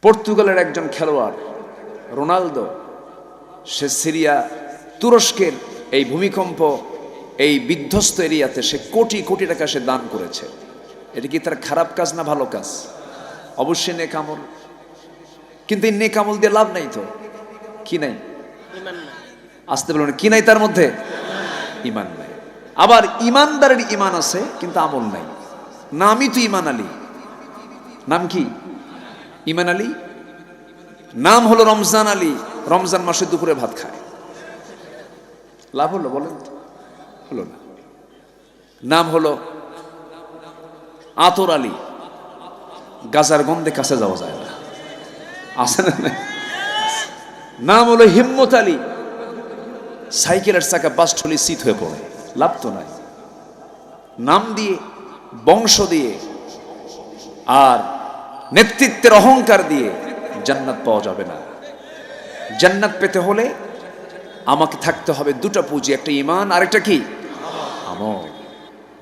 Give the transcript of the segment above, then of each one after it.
পর্তুগালের একজন খেলোয়াড় রোনালদো, সে সিরিয়া তুরস্কের এই ভূমিকম্প এই বিধ্বস্ত এরিয়াতে সে কোটি কোটি টাকা সে দান করেছে। এটা কি তার খারাপ কাজ না ভালো কাজ? অবশ্যই নেক আমল। কিন্তু এই নেক আমল দিয়ে লাভ নাই তো। কি নাই? আসতে বলুন, কি নাই তার মধ্যে? ইমান নাই। আবার ইমানদারের ইমান আছে কিন্তু আমল নাই। নামই তো ইমান আলী। নাম কি? ইমান আলী। নাম হলো রমজান আলী। রমজান মাসে দুপুরে ভাত খায়। লাভ হলো? বলেন তো। হলো না। নাম হলো আতর আলী। গাজার গন্ধে কাছে যাওয়া যায় না। আছে না? নাম হলো হিম্মত আলী। সাইকেলের চাকা বাস্ট হলে শীত হয়ে পড়ে। লাভ তো নাই। নাম দিয়ে, বংশ দিয়ে আর নেতৃত্বের অহংকার দিয়ে জান্নাত পাওয়া যাবে না। জান্নাত পেতে হলে আমাকে থাকতে হবে দুটো পুঁজি, একটা ঈমান আর একটা কি? আমল।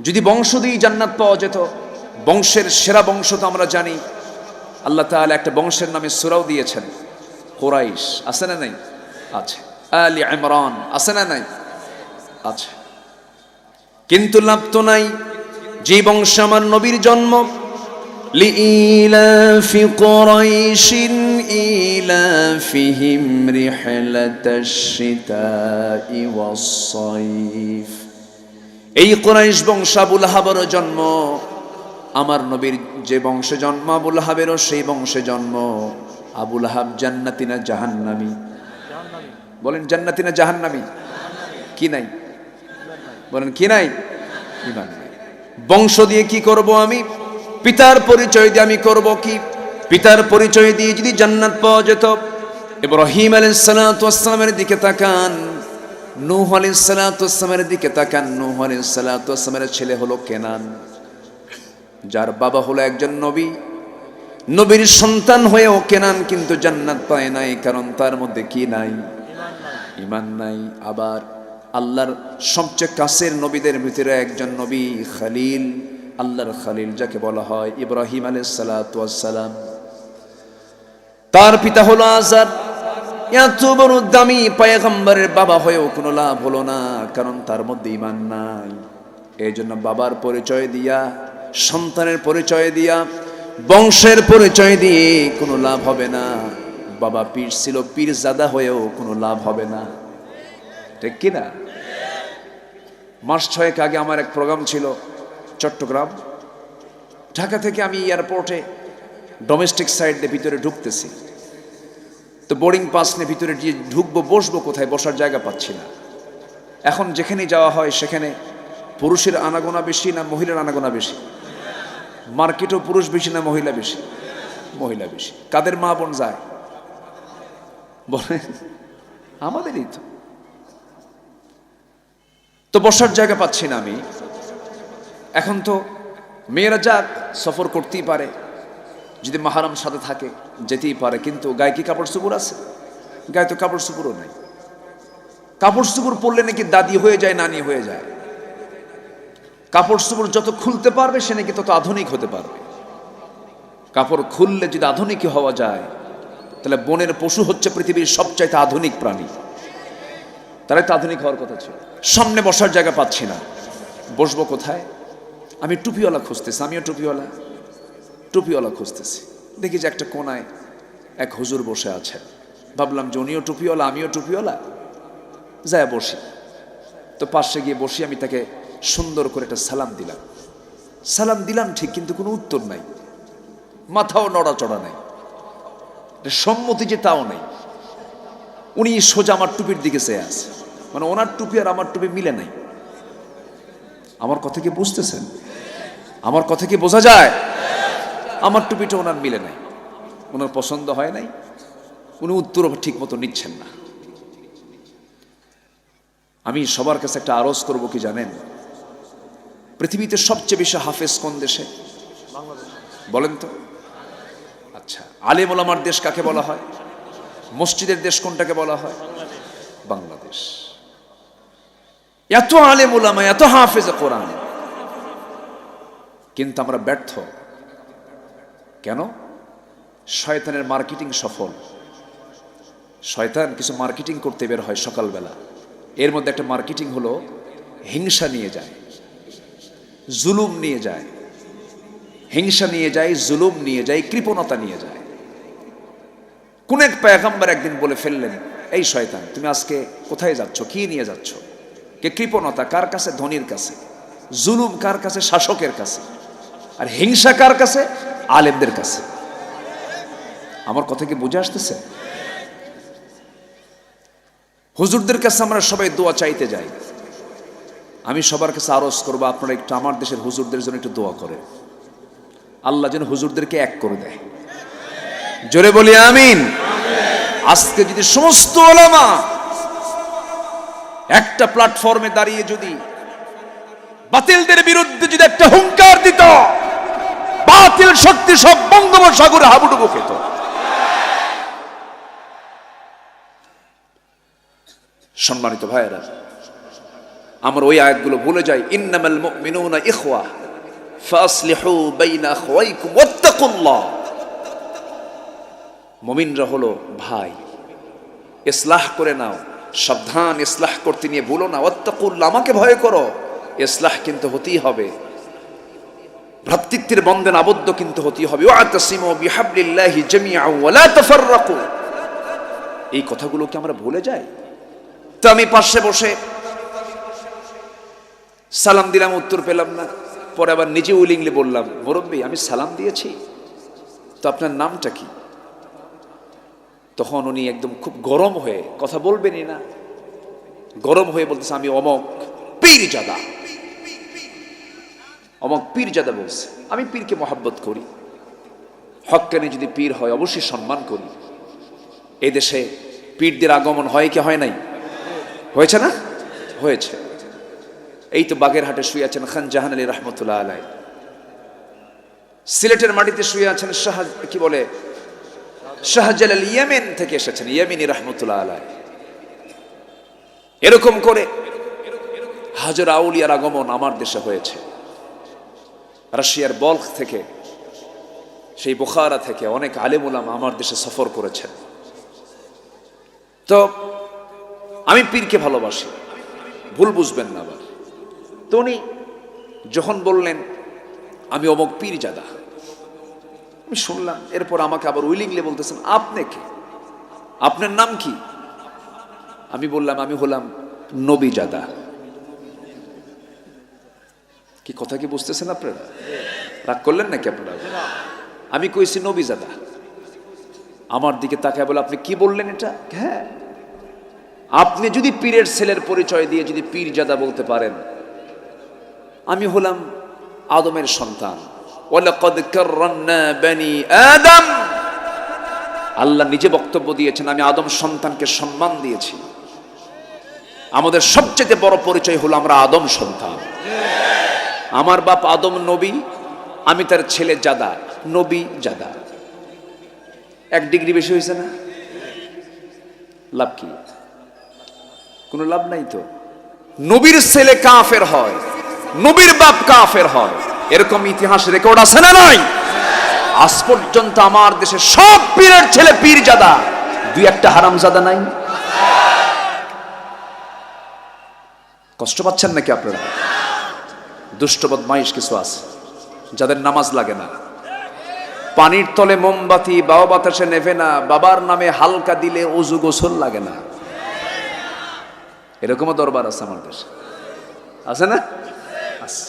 যদি বংশ দিয়ে জান্নাত পাওয়া যেত, বংশের সেরা বংশ তো আমরা জানি, আল্লাহ তাআলা একটা বংশের নামে সূরাও দিয়েছেন, কুরাইশ। আছে না নাই? আছে। আলী ইমরান আছে না নাই? আছে। কিন্তু লাভ তো নাই। যে বংশে আমার নবীর জন্ম, লিইলাফি কুরাইশিন ইলাফিহিম রিহলাতাশ শিতাই ওয়াস সাইফ। এই কুরাইশ বংশ আবুল আহাবের জন্ম। আমার নবীর যে বংশে জন্ম আবুল আহাবেরও সেই বংশে জন্ম। আবুল আহাব জান্নাতি না জাহান্নামী? বলেন জান্নাতি না জাহান্নামী? কি নাই? বলেন কি নাই? ঈমান নাই। বংশ দিয়ে কি করব আমি? পিতার পরিচয় দিয়ে আমি করব কি? পিতার পরিচয় দিয়ে যদি জান্নাত পাওয়া যেত, ইব্রাহিম আলাইহিস সালাতু ওয়াস সালামের দিকে তাকান, নূহ আলাইহিস সালাতু ওয়াস সালামের দিকে তাকান। নূহ আলাইহিস সালাতু ওয়াস সালামের ছেলে হলো কেনান, যার বাবা হলো একজন নবী। নবীর সন্তান হয়েও কেনান কিন্তু জান্নাত পায় নাই, কারণ তার মধ্যে কি নাই? ঈমান নাই। আবার আল্লাহর সবচেয়ে কাছের নবীদের ভিতরে একজন নবী খলিল, আল্লাহর খলিল যাকে বলা হয়, ইব্রাহিম আলাইহিস সালাতু ওয়াস সালাম। তার পিতা হলো আজার। এত বড় দামি পয়গম্বরের বাবা হয়েও কোনো লাভ হলো না, কারণ তার মধ্যে ঈমান নাই। এই জন্য বাবার পরিচয় দিয়া, সন্তানের পরিচয় দিয়া, বংশের পরিচয় দিয়ে কোনো লাভ হবে না। বাবা পীর ছিল, পীরজাদা হয়েও কোনো লাভ হবে না। ঠিক কিনা? মাস 6 আগে আমার এক প্রোগ্রাম ছিল চট্টগ্রাম। ঢাকা থেকে আমি এয়ারপোর্টে ডোমেস্টিক সাইড দিয়ে ভিতরে ঢুকতেছি, তো বোর্ডিং পাস নিয়ে ভিতরে গিয়ে ঢুকবো, বসবো কোথায়? বসার জায়গা পাচ্ছি না। এখন যেখানে যাওয়া হয় সেখানে পুরুষের আনাগোনা বেশি না মহিলার আনাগোনা বেশি? মার্কেটেও পুরুষ বেশি না মহিলা বেশি? মহিলা বেশি। কাদের মা বোন যায়? বলে আমাদেরই তো। তো বসার জায়গা পাচ্ছি না আমি। এখন তো মেয়েরা যাক, সফর করতেই পারে, যদি মাহারাম সাথে থাকে যেতেই পারে, কিন্তু গায়ে কি কাপড় চোপড় আছে? গায়ে তো কাপড় চোপড়ও নাই। কাপড় চোপড় পরলে নাকি দাদি হয়ে যায়, নানি হয়ে যায়। কাপড় চোপড় যত খুলতে পারবে সে নাকি তত আধুনিক হতে পারবে। কাপড় খুললে যদি আধুনিক হওয়া যায়, তাহলে বনের পশু হচ্ছে পৃথিবীর সবচাইতে আধুনিক প্রাণী। তারাই তো আধুনিক হওয়ার কথা ছিল। সামনে বসার জায়গা পাচ্ছি না, বসবো কোথায়? আমি টুপিওয়ালা খুঁজতেছি, আমিও টুপিওয়ালা খুঁজতেছি। দেখি যে একটা কোনায় এক হুজুর বসে আছে। ভাবলাম যে উনিও টুপিওয়ালা, আমিও টুপিওয়ালা, যায় বসি। তো পাশে গিয়ে বসি, আমি তাকে সুন্দর করে একটা সালাম দিলাম ঠিক, কিন্তু কোনো উত্তর নাই, মাথাও নড়াচড়া নাই, সম্মতি যে তাও নেই। উনি সোজা আমার টুপির দিকে চেয়ে আছে, মানে ওনার টুপি আর আমার টুপি মিলে নাই। আমার কথা কি বুঝতেছেন? আমার কথা কি বোঝা যায়? আমার টুপিটা ওনার মিলে নাই, ওনার পছন্দ হয় নাই, উনি উত্তর ঠিক মতো নিচ্ছেন না। আমি সবার কাছে একটা আরজ করব, কি জানেন? পৃথিবীতে সবচেয়ে বেশি হাফেজ কোন দেশে? বলেন তো। আচ্ছা, আলেম ওলামার দেশ কাকে বলা হয়? মসজিদের দেশ কোনটাকে বলা হয়? বাংলাদেশ। এত আলেম ওলামা, এত হাফেজ কোরআন, কিন্তু আমরা ব্যর্থ। কেন? শয়তানের মার্কেটিং সফল। শয়তান কিছু মার্কেটিং করতে বের হয় সকালবেলা, এর মধ্যে একটা মার্কেটিং হলো হিংসা নিয়ে যায়, জুলুম নিয়ে যায়, হিংসা নিয়ে যায়, জুলুম নিয়ে যায়, কৃপণতা নিয়ে যায়। কোন এক পয়গম্বর একদিন বলে ফেললেন, এই শয়তান তুমি আজকে কোথায় যাচ্ছ, কি নিয়ে যাচ্ছ? কে কৃপণতা কার কাছে? ধনীর কাছে। জুলুম কার কাছে? শাসকের কাছে। আর হিংসা কার কাছে? আলেমদের কাছে। আমার কথা কি বুঝে আসতেছে? হুজুরদের কাছে আমরা সবাই দোয়া চাইতে যাই। আমি সবার কাছে আরজ করবো, আপনারা একটু আমার দেশের হুজুরদের জন্য একটু দোয়া করে, আল্লাহ যেন হুজুরদেরকে এক করে দেয়। জোরে বলি আমিন। আজকে যদি সমস্ত উলামা একটা প্ল্যাটফর্মে দাঁড়িয়ে যদি বাতিলদের বিরুদ্ধে যদি একটা হুঙ্কার দিত, বাতিল শক্তি সব বঙ্গোপসাগরে হাবুডুবু খেত। সম্মানিত ভাইয়েরা, আমরা ওই আয়াতগুলো ভুলে যাই। ইন্নামাল মুমিনুনা ইখওয়া ফাসলিহু বাইনা আখওয়াইকুম ওয়াত্তাকুল্লাহ। মুমিনরা হলো ভাই, ইসলাহ করে নাও, সাবধান, ইসলাহ করতে নিয়ে ভুলো না। ওয়াত্তাকুল্লাহ, আমাকে ভয় করো। ইসলাহ কিন্তু হতেই হবে, ভ্রাতৃত্বের বন্ধনে আবদ্ধ কিন্তু হতেই হবে। ওয়াতাসিমু বিহাবলিল্লাহি জামিআ ওয়া লা তাফাররাকু। এই কথাগুলো কি আমরা ভুলে যাই? তো আমি পাশে বসে সালাম দিলাম, উত্তর পেলাম না, পরে আবার নিজে উইলিংলি বললাম, মুরব্বী আমি সালাম দিয়েছি, তো আপনার নামটা কি? তখন উনি একদম খুব গরম হয়ে, কথা বলবেনই না, গরম হয়ে বলতেছে, আমি অমক পীরজাদা। অমক পীরজাদা বলছে। আমি পীরকে মহাব্বত করি, হক্কানি যদি পীর হয় অবশ্যই সম্মান করি। এই দেশে পীরদের আগমন হয় কি হয় নাই? হয়েছে না? হয়েছে। এই তো বাগেরহাটে শুয়ে আছেন খান জাহান আলী রহমতুল্লাহ আলাই, সিলেটের মাটিতে শুয়ে আছেন শাহজালাল, ইয়েমেন থেকে এসেছেন, ইয়েমেনি রহমতুল্লাহ আলাই। এরকম করে হাজার আউলিয়ার আগমন আমার দেশে হয়েছে। রাশিয়ার বলখ থেকে, সেই বুখারা থেকে অনেক আলেম উলামা আমার দেশে সফর করেছেন। তো আমি পীরকে ভালোবাসি, ভুল বুঝবেন না আবার। তো উনি যখন বললেন আমি অমুক পীরজাদা, আমি শুনলাম। এরপর আমাকে আবার উইলিংলি বলতেছেন, আপনি কে, আপনার নাম কি? আমি বললাম আমি হলাম নবীজাদা। কি কথা কি বুঝতেছেন আপনারা? রাগ করলেন নাকি আপনারা? আমি কইছি নবীজাদা। আমার দিকে তাকায় বলে, আপনি কি বললেন এটা? হ্যাঁ, আপনি যদি পীরের ছেলের পরিচয় দিয়ে যদি পীরজাদা বলতে পারেন, আমি হলাম আদমের সন্তান। ওয়ালাকাদ কাররামনা বানি আদম। আল্লাহ নিজে বক্তব্য দিয়েছেন, আমি আদম সন্তানকে সম্মান দিয়েছি। আমাদের সবচেয়ে বড় পরিচয় হলো আমরা আদম সন্তান। আমার বাপ আদম নবী, আমি তার ছেলে জাদা, নবী জাদা। 1 ডিগ্রি বেশি হয়েছে না? লাভ কি? কোনো লাভ নাই তো। নবীর ছেলে কাফের হয়, নবীর বাপ কাফের হয়, এরকম ইতিহাস রেকর্ড আছে না নাই? আজ পর্যন্ত আমার দেশে সব পীরের ছেলে পীরজাদা, 2-1টা হারামজাদা নাই। কষ্ট পাচ্ছেন নাকি আপনারা? দুষ্ট বদমাইশ কিছু আছে যাদের নামাজ লাগে না, পানির তলে মোমবাতি বাবা বাতাসে নেভে না, বাবার নামে হালকা দিলে ওযু গোসল লাগে না। এরকমও দরবার আছে আমার দেশে, আছে না? আছে।